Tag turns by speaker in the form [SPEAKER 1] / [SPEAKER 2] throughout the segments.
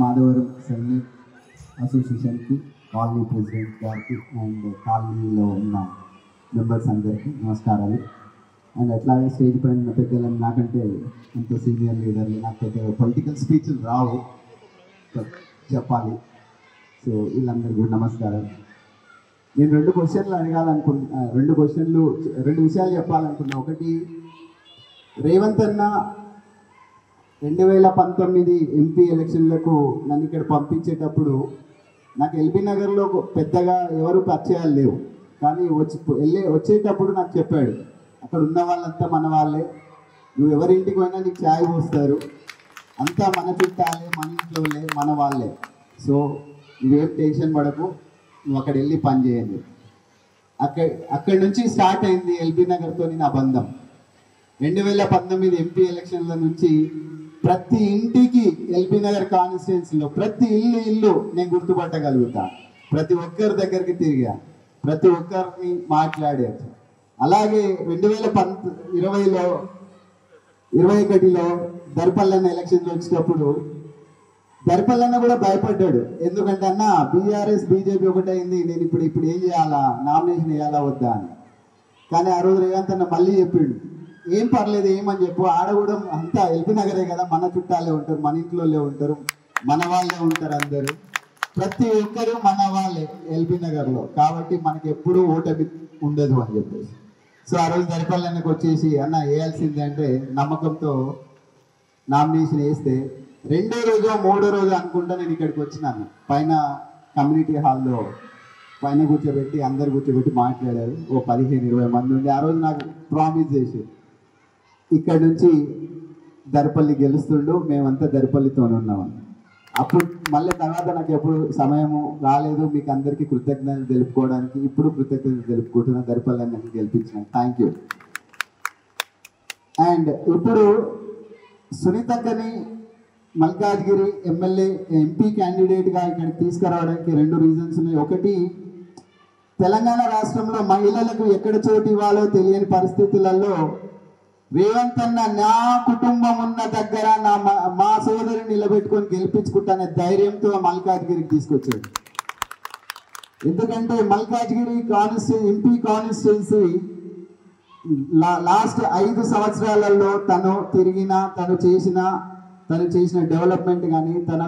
[SPEAKER 1] Madhavaram సెల్నెట్ అసోసియేషన్కి colony president గారికి and కాలనీలో ఉన్న మెంబర్స్ అందరికీ నమస్కారాలు. అండ్ అట్లాగే స్టేజ్ పైన ఉన్న పెద్దలను, నాకంటే అంత సీనియర్ లీడర్లు, నాకు పెద్ద పొలిటికల్ స్పీచ్లు రావు చెప్పాలి. సో వీళ్ళందరికీ కూడా నమస్కారాలు. నేను రెండు విషయాలు చెప్పాలనుకున్నా. ఒకటి, రేవంత్ అన్న 2019 ఎంపీ ఎలక్షన్లకు నన్ను ఇక్కడ పంపించేటప్పుడు నాకు ఎల్బీ నగర్లో పెద్దగా ఎవరు పరిచయాలు లేవు, కానీ వచ్చేటప్పుడు నాకు చెప్పాడు, అక్కడ ఉన్న వాళ్ళంతా మన వాళ్ళే, నువ్వు ఎవరింటికి పోయినా నీకు ఛాయ్ పోస్తారు, అంతా మన చుట్టాలే, మన ఇంట్లోలే, మన వాళ్ళే, సో నువ్వేం టెన్షన్ పడకు, నువ్వు అక్కడ వెళ్ళి పని చేయండి. అక్కడి నుంచి స్టార్ట్ అయింది ఎల్బీ నగర్తో నా బంధం. 2019 ఎంపీ ఎలక్షన్ల నుంచి ప్రతి ఇంటికి ఎల్బీ నగర్ కాన్స్టిట్యున్సీలో ప్రతి ఇల్లు నేను గుర్తుపట్టగలుగుతా. ప్రతి ఒక్కరి దగ్గరికి తిరిగా, ప్రతి ఒక్కరిని మాట్లాడారు. అలాగే 2021లో దర్పల్లన్న ఎలక్షన్లు వచ్చినప్పుడు దర్పల్లన్న కూడా భయపడ్డాడు. ఎందుకంటే అన్న బీఆర్ఎస్ బీజేపీ ఒకటైంది, నేను ఇప్పుడు ఏం చేయాలా, నామినేషన్ వేయాలా వద్దా అని. కానీ ఆ రోజు రేవంత్ అన్న మళ్ళీ చెప్పిండు, ఏం పర్లేదు, ఏమని చెప్పు, ఆడ కూడా అంతా ఎల్బీ నగరే కదా, మన చుట్టాలే ఉంటారు, మన ఇంట్లోనే ఉంటారు, మన వాళ్ళే ఉంటారు, అందరూ ప్రతి ఒక్కరు మన వాళ్ళే ఎల్బీ నగర్లో, కాబట్టి మనకి ఎప్పుడూ ఓటమి ఉండదు అని చెప్పేసి. సో ఆ రోజు దర్పల్లన్నకు వచ్చేసి అన్న వేయాల్సిందే అంటే నమ్మకంతో నామినేషన్ వేస్తే 2వ రోజు 3వ రోజు అనుకుంటా నేను ఇక్కడికి వచ్చినాను. పైన కమ్యూనిటీ హాల్లో పైన కూర్చోబెట్టి అందరు కూర్చోబెట్టి మాట్లాడారు. ఓ 15-20 మంది ఉండి ఆ రోజు నాకు ప్రామిస్ చేసి, ఇక్కడ నుంచి దర్పల్లి గెలుస్తుండు, మేమంతా దర్పల్లితోనే ఉన్నామని. అప్పుడు మళ్ళీ తర్వాత నాకు ఎప్పుడు సమయము రాలేదు మీకు అందరికీ కృతజ్ఞతలు తెలుపుకోవడానికి. ఇప్పుడు కృతజ్ఞతలు తెలుపుకుంటున్నా, దర్పల్లి అన్నకి గెలిపించిన, థ్యాంక్ యూ. అండ్ ఇప్పుడు సునీతక్కని మల్కాజ్గిరి ఎంపీ క్యాండిడేట్గా ఇక్కడికి తీసుకురావడానికి 2 రీజన్స్ ఉన్నాయి. ఒకటి, తెలంగాణ రాష్ట్రంలో మహిళలకు ఎక్కడ చోటు ఇవ్వాలో తెలియని పరిస్థితులలో రేవంత్ అన్న నా కుటుంబం ఉన్న దగ్గర మా సోదరిని నిలబెట్టుకొని గెలిపించుకుంటానే ధైర్యంతో మల్కాజ్గిరికి తీసుకొచ్చాడు. ఎందుకంటే మల్కాజ్గిరి ఎంపీ కాన్స్టిట్యున్సీ లాస్ట్ 5 సంవత్సరాలలో తను చేసిన డెవలప్మెంట్ కానీ, తన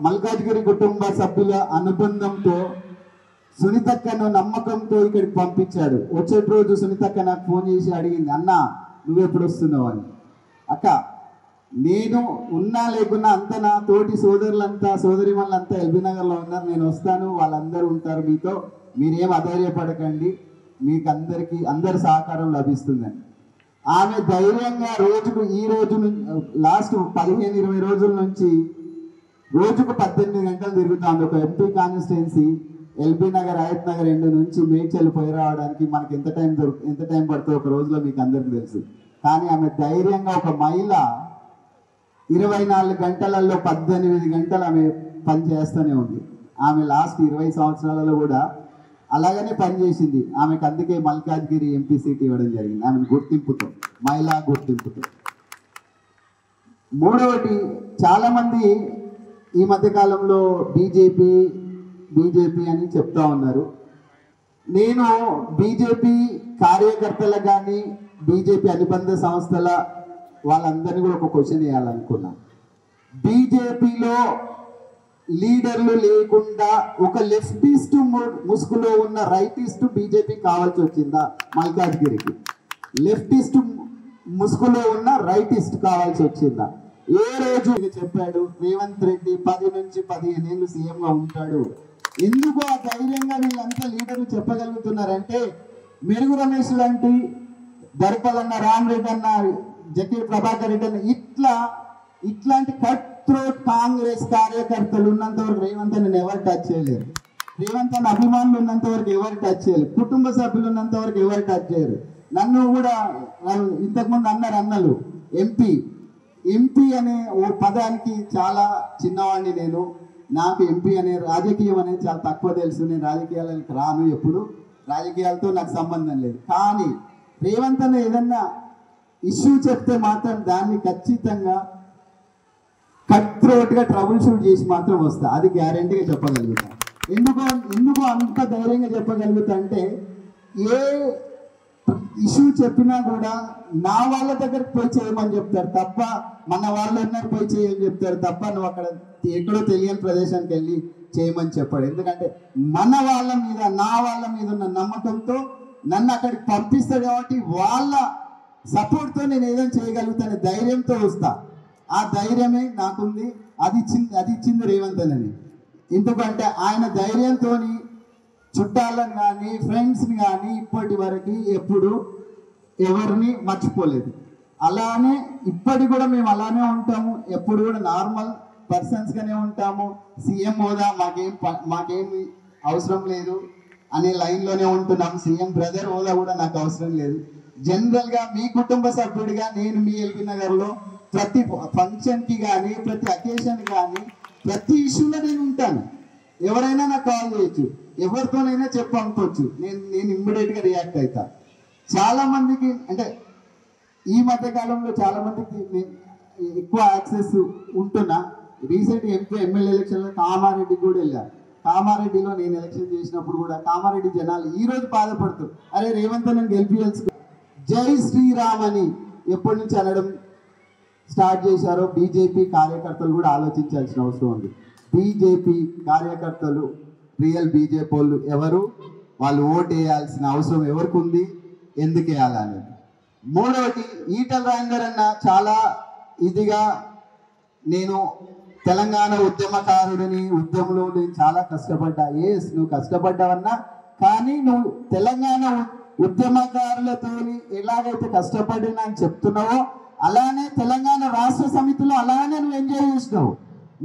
[SPEAKER 1] మల్కాజ్గిరి కుటుంబ సభ్యుల అనుబంధంతో సునీతక్కను నమ్మకంతో ఇక్కడికి పంపించాడు. వచ్చేటి రోజు సునీతక్క నాకు ఫోన్ చేసి అడిగింది, అన్న నువ్వెప్పుడు వస్తున్నావు అని. అక్క, నేను ఉన్నా లేకున్నా అంతా నా తోటి సోదరిమణులంతా ఎల్బీ నగర్లో ఉన్నారు, నేను వస్తాను, వాళ్ళందరూ ఉంటారు మీతో, మీరేం అధైర్యపడకండి, మీకు అందరి సహకారం లభిస్తుందని. ఆమె ధైర్యంగా ఈ రోజు లాస్ట్ 15-20 రోజుల నుంచి రోజుకు 18 గంటలు తిరుగుతుంది. ఒక MP constituency LB Nagar, Hayathnagar end నుంచి మేడ్చల్ పోయి రావడానికి మనకి ఎంత టైం పడుతుందో ఒక రోజులో మీకు అందరికీ తెలుసు. కానీ ఆమె ధైర్యంగా, ఒక మహిళ 24 గంటలలో 18 గంటలు ఆమె పని చేస్తూనే ఉంది. ఆమె లాస్ట్ 20 సంవత్సరాలలో కూడా అలాగనే పనిచేసింది. ఆమెకు అందుకే మల్కాజ్గిరి ఎంపీ సీట్ ఇవ్వడం జరిగింది, ఆమెను గుర్తింపుతో, మహిళా గుర్తింపుతో. మూడవది, చాలామంది ఈ మధ్యకాలంలో బీజేపీ అని చెప్తా ఉన్నారు. నేను బీజేపీ కార్యకర్తలకు కానీ బీజేపీ అనుబంధ సంస్థల వాళ్ళందరినీ కూడా ఒక క్వశ్చన్ వేయాలనుకున్నా. బీజేపీలో లీడర్లు లేకుండా ఒక లెఫ్టిస్ట్ ముసుగులో ఉన్న రైటిస్ట్ బీజేపీ కావాల్సి వచ్చిందా? మల్కాజ్గిరికి లెఫ్టిస్ట్ ముసుగులో ఉన్న రైటిస్ట్ కావాల్సి వచ్చిందా? ఏ రోజు చెప్పాడు రేవంత్ రెడ్డి 10 నుంచి 15 ఏళ్ళు సీఎంగా ఉంటాడు. ఎందుకు ఆ ధైర్యంగా వీళ్ళంతా లీడర్లు చెప్పగలుగుతున్నారంటే, మెరుగు రమేష్ లాంటి, దర్పల్లన్న, రామరెడ్డి అన్న, జకే ప్రభాకర్ రెడ్డి అన్న, ఇట్లాంటి కట్ త్రోట్ కాంగ్రెస్ కార్యకర్తలు ఉన్నంత వరకు రేవంత్ అన్న ఎవరు టచ్ చేయలేరు. రేవంత్ అన్న అభిమానులు ఉన్నంత వరకు ఎవరు టచ్ చేయలేరు. కుటుంబ సభ్యులు ఉన్నంత వరకు ఎవరు టచ్ చేయరు. నన్ను కూడా ఇంతకుముందు అన్నలు ఎంపీ అనే ఓ పదానికి చాలా చిన్నవాడిని నేను. నాకు ఎంపీ అనే రాజకీయం అనేది చాలా తక్కువ తెలుసు. నేను రాజకీయాలకు రాను, ఎప్పుడు రాజకీయాలతో నాకు సంబంధం లేదు. కానీ రేవంత్ అన్న ఏదన్నా ఇష్యూ చెప్తే మాత్రం దాన్ని ఖచ్చితంగా కట్ త్రోట్గా ట్రబుల్ షూట్ చేసి మాత్రం వస్తా, అది గ్యారంటీగా చెప్పగలుగుతా. ఎందుకు ఎందుకు అంత ధైర్యంగా చెప్పగలుగుతా అంటే, ఏ ఇష్యూ చెప్పినా కూడా నా వాళ్ళ దగ్గరికి పోయి చేయమని చెప్తారు తప్ప, మన వాళ్ళు ఉన్నారు పోయి చేయని చెప్తారు తప్ప, నువ్వు అక్కడ ఎక్కడో తెలియని ప్రదేశానికి వెళ్ళి చేయమని చెప్పాడు. ఎందుకంటే మన వాళ్ళ మీద, నా వాళ్ళ మీద ఉన్న నమ్మకంతో నన్ను అక్కడికి పంపిస్తాడు కాబట్టి వాళ్ళ సపోర్ట్తో నేను ఏదైనా చేయగలుగుతాను ధైర్యంతో వస్తా. ఆ ధైర్యమే నాకుంది, అది ఇచ్చింది రేవంత్ అని. ఎందుకంటే ఆయన ధైర్యంతో చుట్టాలను కానీ ఫ్రెండ్స్ని కానీ ఇప్పటి వరకు ఎప్పుడు ఎవరిని మర్చిపోలేదు. అలానే ఇప్పటి కూడా మేము అలానే ఉంటాము, ఎప్పుడు కూడా నార్మల్ పర్సన్స్గానే ఉంటాము. సీఎం హోదా మాకేమి అవసరం లేదు అనే లైన్లోనే ఉంటున్నాం. సీఎం బ్రదర్ హోదా కూడా నాకు అవసరం లేదు. జనరల్గా మీ కుటుంబ సభ్యుడిగా నేను మీ ఎల్బీ నగర్లో ప్రతి ఫంక్షన్కి కానీ, ప్రతి అకేషన్ కానీ, ప్రతి ఇష్యూలో నేను ఉంటాను. ఎవరైనా నాకు కాల్ చేయొచ్చు, ఎవరితోనైనా చెప్పనుకోవచ్చు, నేను ఇమ్మీడియట్గా రియాక్ట్ అవుతా. చాలామందికి అంటే ఈ మధ్యకాలంలో చాలామందికి నేను ఎక్కువ యాక్సెస్ ఉంటున్నా. రీసెంట్ ఎమ్మెల్యే ఎలక్షన్లో కామారెడ్డికి కూడా వెళ్ళాను. కామారెడ్డిలో నేను ఎలక్షన్ చేసినప్పుడు కూడా కామారెడ్డి జనాలు ఈరోజు బాధపడుతారు, అరే రేవంత్ నేను గెలిపించాల్సి జై శ్రీరామ్ అని ఎప్పటి నుంచి అనడం స్టార్ట్ చేశారో బీజేపీ కార్యకర్తలు కూడా ఆలోచించాల్సిన అవసరం ఉంది. బీజేపీ కార్యకర్తలు రియల్ బీజేపీ వాళ్ళు ఎవరు, వాళ్ళు ఓటు వేయాల్సిన అవసరం ఎవరికి ఉంది, ఎందుకు వేయాలని. మూడవది, ఈటల రాజేందర్ అన్న చాలా ఇదిగా, నేను తెలంగాణ ఉద్యమకారుడిని, ఉద్యమంలో నేను చాలా కష్టపడ్డా. నువ్వు కష్టపడ్డావన్నా, కానీ నువ్వు తెలంగాణ ఉద్యమకారులతో ఎలాగైతే కష్టపడినా అని చెప్తున్నావో అలానే తెలంగాణ రాష్ట్ర సమితిలో అలానే నువ్వు ఎంజాయ్ చేసినావు.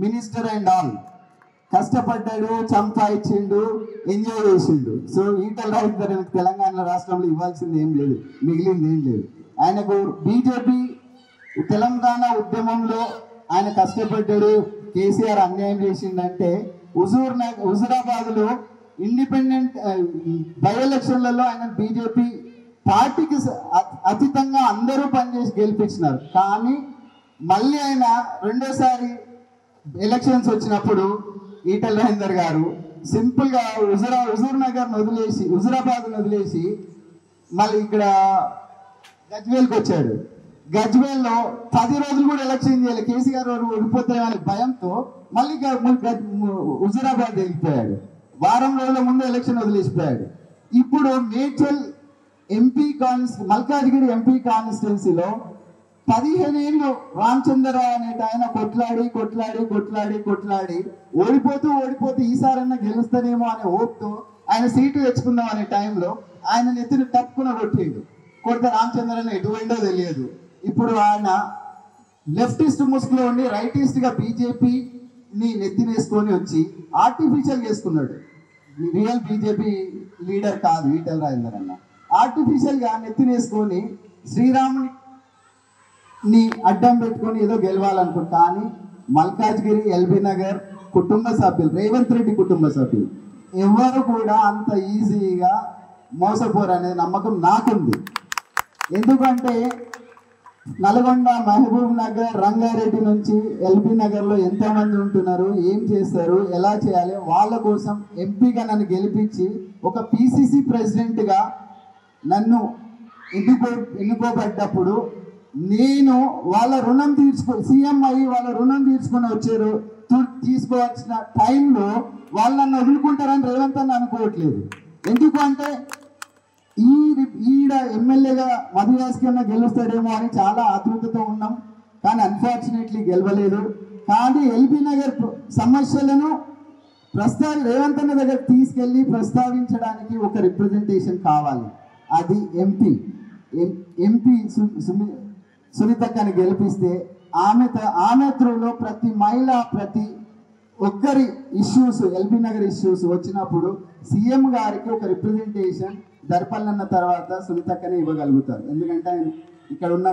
[SPEAKER 1] మినిస్టర్ అండ్ ఆల్ కష్టపడ్డాడు, సంపాదించిండు, ఎంజాయ్ చేసిండు. సో ఈటల రాజేందర్ తెలంగాణ రాష్ట్రంలో ఇవ్వాల్సింది ఏం లేదు, మిగిలింది ఏం లేదు. ఆయనకు బీజేపీ తెలంగాణ ఉద్యమంలో ఆయన కష్టపడ్డాడు. కేసీఆర్ అన్యాయం చేసిండంటే హుజూరాబాద్లో ఇండిపెండెంట్ బై ఎలక్షన్లలో ఆయన బీజేపీ పార్టీకి అతీతంగా అందరూ పనిచేసి గెలిపించినారు. కానీ మళ్ళీ ఆయన రెండోసారి ఎలక్షన్స్ వచ్చినప్పుడు ఈటల రాజేందర్ గారు సింపుల్గా హుజూరాబాద్ను వదిలేసి మళ్ళీ ఇక్కడ గజ్వేల్కి వచ్చాడు. గజ్వేల్లో 10 రోజులు కూడా ఎలక్షన్ చేయాలి, కేసీఆర్ గారు ఓడిపోతారనే భయంతో మళ్ళీ హుజూరాబాద్ వెళ్ళిపోయాడు. వారం రోజుల ముందు ఎలక్షన్ వదిలేసిపోయాడు. ఇప్పుడు మేడ్చల్ ఎంపీ మల్కాజ్గిరి ఎంపీ కాన్స్టిట్యున్సీలో 15 ఏళ్ళు రామచంద్రరావు అనేట ఆయన కొట్లాడి ఓడిపోతూ ఈసారన్నా గెలుస్తానేమో అనే హోప్తో ఆయన సీటు తెచ్చుకుందాం అనే టైంలో ఆయన నెత్తిని తప్పుకున్న కొడితే రామచంద్రరావు ఎటు పోయిందో తెలియదు. ఇప్పుడు ఆయన లెఫ్టిస్ట్ ముసుగులో ఉండి రైటిస్ట్గా బీజేపీని నెత్తినేసుకొని వచ్చి ఆర్టిఫిషియల్ చేసుకున్నాడు. రియల్ బీజేపీ లీడర్ కాదు ఈటల రాజేందర్ అన్న. ఆర్టిఫిషియల్గా నెత్తినేసుకొని శ్రీరాముని అడ్డం పెట్టుకొని ఏదో గెలవాలనుకుంటు. కానీ మల్కాజ్గిరి ఎల్బీ నగర్ కుటుంబ సభ్యులు, రేవంత్ రెడ్డి కుటుంబ సభ్యులు ఎవరు కూడా అంత ఈజీగా మోసపోరు అనే నమ్మకం నాకుంది. ఎందుకంటే నల్గొండ, మహబూబ్ నగర్, రంగారెడ్డి నుంచి ఎల్బీ నగర్లో ఎంతమంది ఉంటున్నారు, ఏం చేస్తారు, ఎలా చేయాలి, వాళ్ళ కోసం ఎంపీగా నన్ను గెలిపించి ఒక పిసిసి ప్రెసిడెంట్గా నన్ను ఎన్నుకోబడ్డప్పుడు నేను వాళ్ళ రుణం సీఎం అయ్యి వాళ్ళ రుణం తీర్చుకొని వచ్చారు. తీసుకోవాల్సిన టైంలో వాళ్ళు నన్ను వదులుకుంటారని రేవంత్ అని అనుకోవట్లేదు. ఎందుకు అంటే ఈడ ఎమ్మెల్యేగా మధుయాస్కి అన్న గెలుస్తాడేమో అని చాలా ఆతృతతో ఉన్నాం, కానీ అన్ఫార్చునేట్లీ గెలవలేదు. కానీ ఎల్బీ నగర్ సమస్యలను రేవంత్ అన్న దగ్గర తీసుకెళ్ళి ప్రస్తావించడానికి ఒక రిప్రజెంటేషన్ కావాలి. అది ఎంపీ సునీతక్కని గెలిపిస్తే ఆమె త్రూలో ప్రతి మహిళ, ప్రతి ఒక్కరి ఇష్యూస్, ఎల్బీ నగర్ ఇష్యూస్ వచ్చినప్పుడు సీఎం గారికి ఒక రిప్రజెంటేషన్ దర్పల్లన్న తర్వాత సునీతక్కనే ఇవ్వగలుగుతారు. ఎందుకంటే ఆయన ఇక్కడ ఉన్న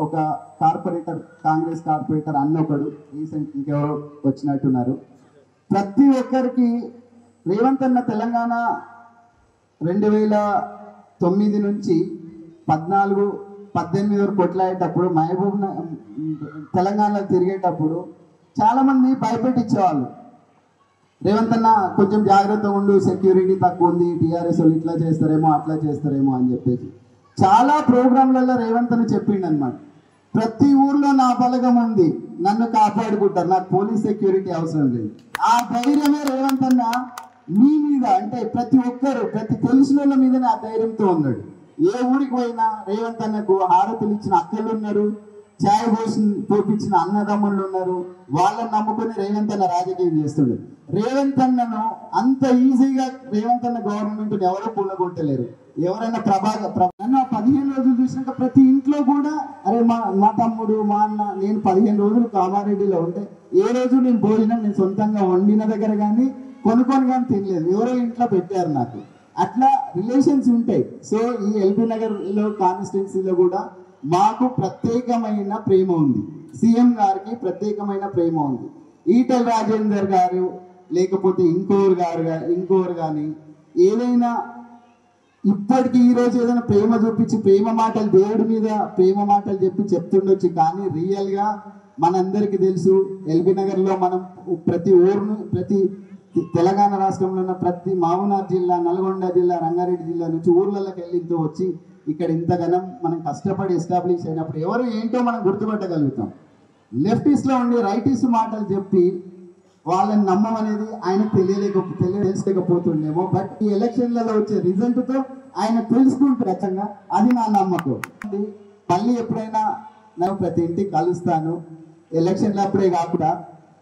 [SPEAKER 1] ఒక కార్పొరేటర్, కాంగ్రెస్ కార్పొరేటర్ అన్న ఒకడు, రీసెంట్ ఇంకెవరో వచ్చినట్టున్నారు. ప్రతి ఒక్కరికి రేవంత్ అన్న తెలంగాణ 2009 నుంచి 14-18 వరకు కొట్లాడేటప్పుడు తెలంగాణలో తిరిగేటప్పుడు చాలా మంది భయపెట్టించేవాళ్ళు, రేవంత్ అన్న కొంచెం జాగ్రత్తగా ఉండు, సెక్యూరిటీ తక్కువ ఉంది, టీఆర్ఎస్ వాళ్ళు ఇట్లా చేస్తారేమో అట్లా చేస్తారేమో అని చెప్పేసి చాలా ప్రోగ్రాంలలో రేవంత్ అని చెప్పిండు అనమాట. ప్రతి ఊర్లో నా బలగం ఉంది, నన్ను కాపాడుకుంటారు, నాకు పోలీస్ సెక్యూరిటీ అవసరం లేదు. ఆ ధైర్యమే రేవంత్ అన్న మీ మీద, అంటే ప్రతి ఒక్కరు ప్రతి తెలిసిన వాళ్ళ మీదనే ఆ ధైర్యంతో ఉన్నాడు. ఏ ఊరికి పోయినా రేవంత్ అన్నకు హారతులు ఇచ్చిన అక్కలు ఉన్నారు, ఛాయ్ పోపించిన అన్నదమ్ముళ్ళు ఉన్నారు. వాళ్ళని నమ్ముకుని రేవంత్ అన్న రాజకీయం చేస్తుండే. రేవంత్ అన్నను అంత ఈజీగా రేవంత్ అన్న గవర్నమెంట్ ఎవరో కూలగొట్టలేరు. ఎవరైనా నన్ను 15 రోజులు చూసినాక ప్రతి ఇంట్లో కూడా అరే మా తమ్ముడు మా అన్న, నేను 15 రోజులు కామారెడ్డిలో ఉంటే ఏ రోజు నేను భోజనం నేను సొంతంగా వండిన దగ్గర కానీ కొనుక్కొని కానీ తినలేదు, ఎవరో ఇంట్లో పెట్టారు నాకు. అట్లా రిలేషన్స్ ఉంటాయి. సో ఈ ఎల్బీ నగర్లో కాన్స్టిట్యున్సీలో కూడా మాకు ప్రత్యేకమైన ప్రేమ ఉంది, సీఎం గారికి ప్రత్యేకమైన ప్రేమ ఉంది. ఈటెల రాజేందర్ గారు లేకపోతే ఇంకోరు కానీ ఏదైనా ఇప్పటికీ ఈరోజు ఏదైనా ప్రేమ చూపించి ప్రేమ మాటలు దేవుడి మీద ప్రేమ మాటలు చెప్తుండొచ్చు, కానీ రియల్గా మనందరికీ తెలుసు ఎల్బీ నగర్లో మనం ప్రతి ఊరును ప్రతి తెలంగాణ రాష్ట్రంలో ఉన్న ప్రతి మహబూబ్నగర్ జిల్లా, నల్గొండ జిల్లా, రంగారెడ్డి జిల్లా నుంచి ఊర్లలోకి వెళ్ళితో వచ్చి ఇక్కడ ఇంతగానం మనం కష్టపడి ఎస్టాబ్లిష్ అయినప్పుడు ఎవరు ఏంటో మనం గుర్తుపట్టగలుగుతాం. లెఫ్టిస్ట్లో ఉండి రైటిస్ట్ మాటలు చెప్పి వాళ్ళని నమ్మమనేది ఆయన తెలియలేకపోతుండేమో. బట్ ఈ ఎలక్షన్లలో వచ్చే రిజల్ట్తో ఆయన తెలుసుకుంటారు ఖచ్చితంగా, అది నా నమ్మకం. మళ్ళీ ఎప్పుడైనా నేను ప్రతి ఇంటికి కలుస్తాను, ఎలక్షన్లు అప్పుడే కాకుండా.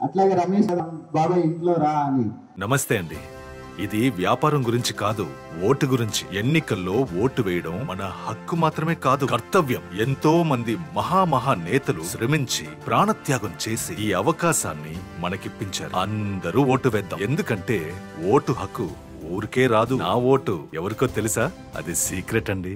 [SPEAKER 1] అట్లాగే రమేష్ బాబాయ్ ఇంట్లో రా అని.
[SPEAKER 2] నమస్తే అండి. ఇది వ్యాపారం గురించి కాదు, ఓటు గురించి. ఎన్నికల్లో ఓటు వేయడం మన హక్కు మాత్రమే కాదు, కర్తవ్యం. ఎంతో మంది మహా నేతలు శ్రమించి ప్రాణత్యాగం చేసి ఈ అవకాశాన్ని మనకిప్పించారు. అందరూ ఓటు వేద్దాం, ఎందుకంటే ఓటు హక్కు ఊరికే రాదు. నా ఓటు ఎవరికో తెలుసా? అది సీక్రెట్ అండి.